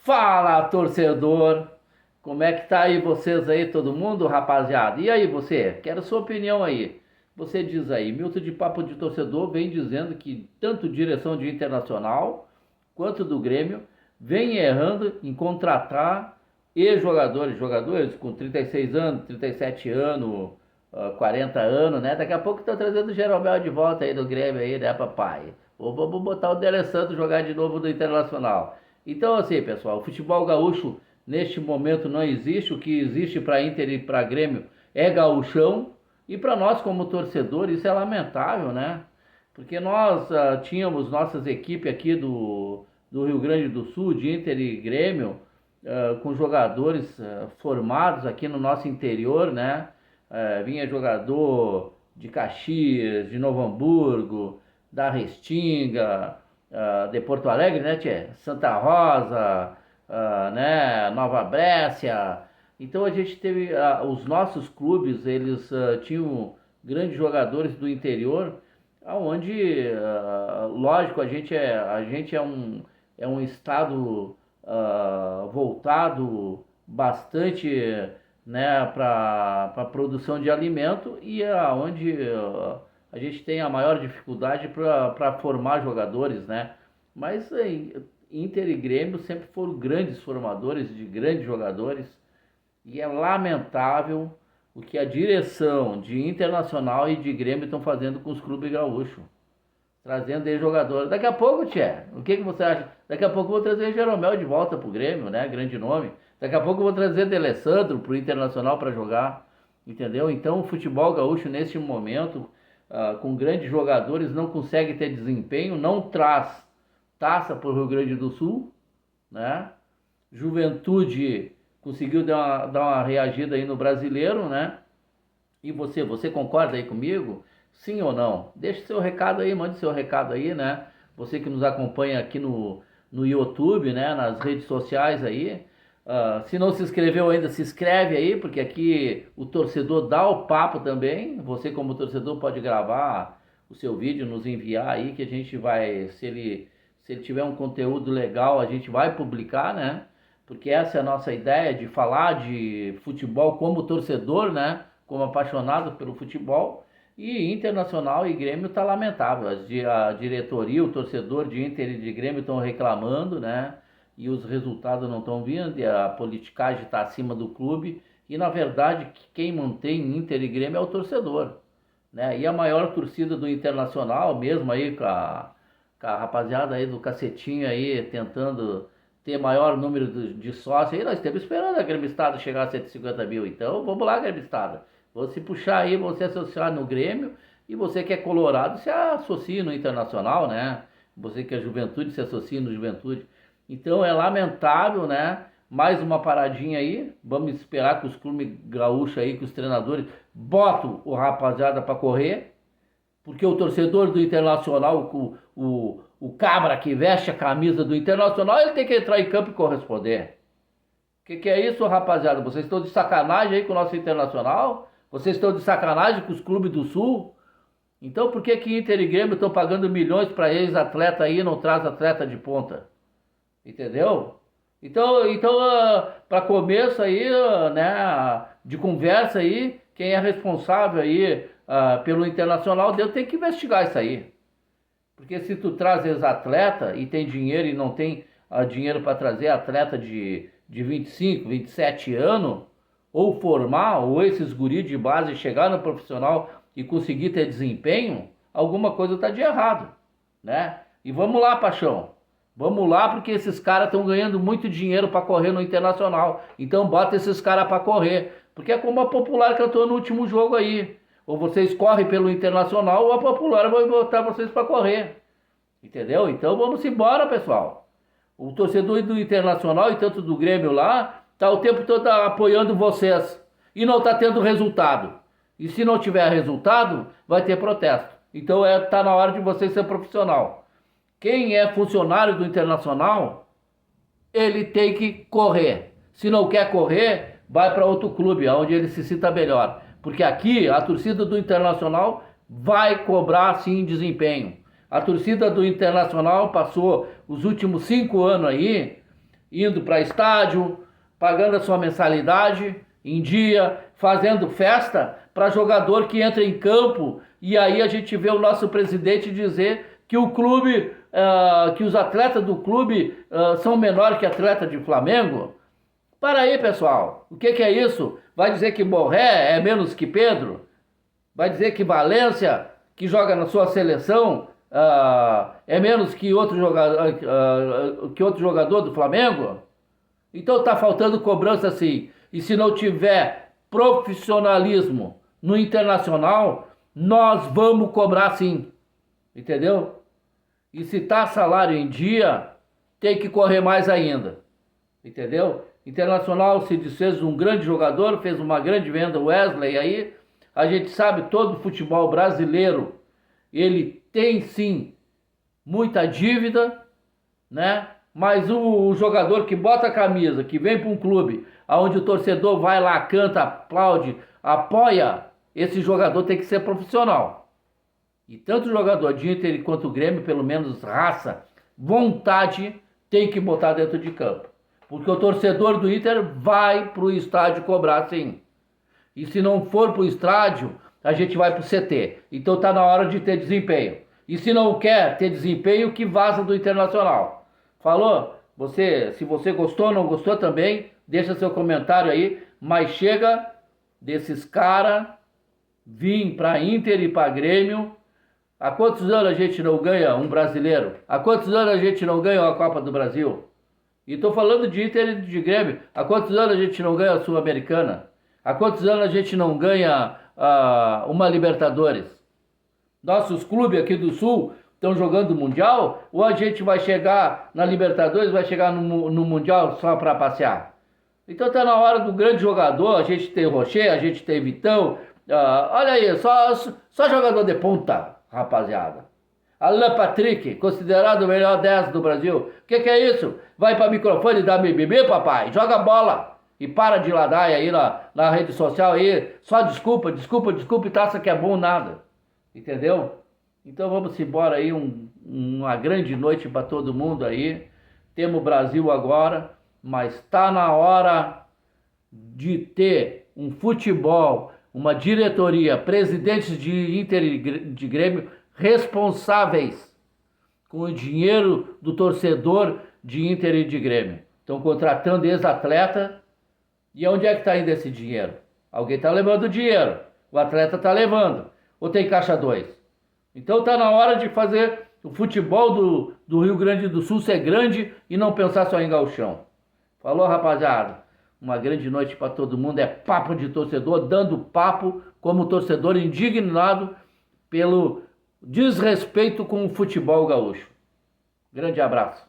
Fala, torcedor! Como é que tá aí vocês aí, todo mundo, rapaziada? E aí você? Quero sua opinião aí. Você diz aí, Milton de Papo de Torcedor vem dizendo que tanto direção de Internacional quanto do Grêmio vem errando em contratar jogadores com 36 anos, 37 anos, 40 anos, né? Daqui a pouco estão trazendo o Jeromel de volta aí do Grêmio aí, né, papai? Ou vamos botar o D'Alessandro jogar de novo no Internacional. Então, assim, pessoal, o futebol gaúcho neste momento não existe. O que existe para Inter e para Grêmio é gauchão. E para nós, como torcedor, isso é lamentável, né? Porque nós tínhamos nossas equipes aqui do Rio Grande do Sul, de Inter e Grêmio, com jogadores formados aqui no nosso interior, né? Vinha jogador de Caxias, de Novo Hamburgo, da Restinga, de Porto Alegre, né, tchê? Santa Rosa, né, Nova Brécia. Então a gente teve os nossos clubes, eles tinham grandes jogadores do interior, aonde, lógico, a gente é um estado voltado bastante, né, para a produção de alimento e aonde a gente tem a maior dificuldade para formar jogadores, né? Mas Inter e Grêmio sempre foram grandes formadores de grandes jogadores e é lamentável o que a direção de Internacional e de Grêmio estão fazendo com os clubes gaúchos. Trazendo aí jogadores. Daqui a pouco, Tchê, o que você acha? Daqui a pouco eu vou trazer Jeromel de volta pro Grêmio, né? Grande nome. Daqui a pouco eu vou trazer D'Alessandro pro Internacional para jogar. Entendeu? Então o futebol gaúcho neste momento, com grandes jogadores, não consegue ter desempenho, não traz taça para o Rio Grande do Sul, né? Juventude conseguiu dar uma reagida aí no brasileiro, né? E você concorda aí comigo? Sim ou não? Deixe seu recado aí, mande seu recado aí, né? Você que nos acompanha aqui no YouTube, né? Nas redes sociais aí. Se não se inscreveu ainda, se inscreve aí, porque aqui o torcedor dá o papo também. Você como torcedor pode gravar o seu vídeo, nos enviar aí, que a gente vai, se ele tiver um conteúdo legal, a gente vai publicar, né? Porque essa é a nossa ideia de falar de futebol como torcedor, né? Como apaixonado pelo futebol. E Internacional e Grêmio tá lamentável. A diretoria, o torcedor de Inter e de Grêmio estão reclamando, né? E os resultados não estão vindo, e a politicagem está acima do clube. E na verdade, quem mantém Inter e Grêmio é o torcedor, né? E a maior torcida do Internacional, mesmo aí com a rapaziada aí do cacetinho aí, tentando ter maior número de sócios, aí nós estamos esperando a Gremistada chegar a 150 mil. Então vamos lá, Gremistada. Você puxar aí, você associar no Grêmio, e você que é colorado, se associa no Internacional, né? Você que é Juventude, se associa no Juventude. Então é lamentável, né? Mais uma paradinha aí. Vamos esperar que os clubes gaúchos aí, que os treinadores botam o rapaziada para correr. Porque o torcedor do Internacional, o cabra que veste a camisa do Internacional, ele tem que entrar em campo e corresponder. Que é isso, rapaziada? Vocês estão de sacanagem aí com o nosso Internacional? Vocês estão de sacanagem com os clubes do Sul? Então por que Inter e Grêmio estão pagando milhões para ex-atleta aí e não traz atleta de ponta? Entendeu? Então para começo aí, né, de conversa aí, quem é responsável aí pelo Internacional, Deus tem que investigar isso aí. Porque se tu traz ex-atleta e tem dinheiro e não tem dinheiro para trazer atleta de 25, 27 anos, ou formar, ou esses guris de base chegar no profissional e conseguir ter desempenho, alguma coisa está de errado, né? E vamos lá, paixão. Vamos lá, porque esses caras estão ganhando muito dinheiro para correr no Internacional. Então bota esses caras para correr. Porque é como a Popular cantou no último jogo aí. Ou vocês correm pelo Internacional, ou a Popular vai botar vocês para correr. Entendeu? Então vamos embora, pessoal. O torcedor do Internacional e tanto do Grêmio lá, tá o tempo todo apoiando vocês. E não tá tendo resultado. E se não tiver resultado, vai ter protesto. Então tá na hora de você ser profissional. Quem é funcionário do Internacional, ele tem que correr. Se não quer correr, vai para outro clube, onde ele se sinta melhor. Porque aqui, a torcida do Internacional vai cobrar, sim, desempenho. A torcida do Internacional passou os últimos 5 anos aí indo para estádio, pagando a sua mensalidade em dia, fazendo festa para jogador que entra em campo, e aí a gente vê o nosso presidente dizer que o clube, que os atletas do clube são menores que atleta de Flamengo. Para aí, pessoal, o que é isso? Vai dizer que Borré é menos que Pedro? Vai dizer que Valência, que joga na sua seleção, é menos que outro jogador do Flamengo? Então tá faltando cobrança sim. E se não tiver profissionalismo no internacional, nós vamos cobrar sim. Entendeu? E se tá salário em dia, tem que correr mais ainda. Entendeu? Internacional se desfez de um grande jogador, fez uma grande venda, Wesley aí. A gente sabe, todo o futebol brasileiro, ele tem sim muita dívida, né? Mas o jogador que bota a camisa, que vem para um clube, onde o torcedor vai lá, canta, aplaude, apoia, esse jogador tem que ser profissional. E tanto o jogador de Inter quanto o Grêmio, pelo menos raça, vontade, tem que botar dentro de campo. Porque o torcedor do Inter vai para o estádio cobrar sim. E se não for para o estádio, a gente vai para o CT. Então está na hora de ter desempenho. E se não quer ter desempenho, que vaza do Internacional. Falou? Se você gostou ou não gostou também, deixa seu comentário aí. Mas chega desses caras vir para Inter e para Grêmio. Há quantos anos a gente não ganha um brasileiro? Há quantos anos a gente não ganha uma Copa do Brasil? E estou falando de Inter e de Grêmio. Há quantos anos a gente não ganha a Sul-Americana? Há quantos anos a gente não ganha uma Libertadores? Nossos clubes aqui do Sul estão jogando Mundial? Ou a gente vai chegar na Libertadores, vai chegar no Mundial só para passear? Então está na hora do grande jogador. A gente tem Rocher, a gente tem Vitão. Olha aí, só jogador de ponta, rapaziada. Alan Patrick, considerado o melhor 10 do Brasil. O que é isso? Vai para microfone e dá BBB, papai? Joga bola. E para de ladaia aí na rede social aí. Só desculpa e taça que é bom nada. Entendeu? Então vamos embora aí. Uma grande noite para todo mundo aí. Temos o Brasil agora. Mas está na hora de ter um futebol, uma diretoria, presidentes de Inter e de Grêmio responsáveis com o dinheiro do torcedor de Inter e de Grêmio. Estão contratando ex-atleta. E onde é que está indo esse dinheiro? Alguém está levando o dinheiro. O atleta está levando. Ou tem caixa 2? Então está na hora de fazer o futebol do Rio Grande do Sul ser grande e não pensar só em gauchão. Falou, rapaziada? Uma grande noite para todo mundo. É papo de torcedor, dando papo como torcedor indignado pelo desrespeito com o futebol gaúcho. Grande abraço.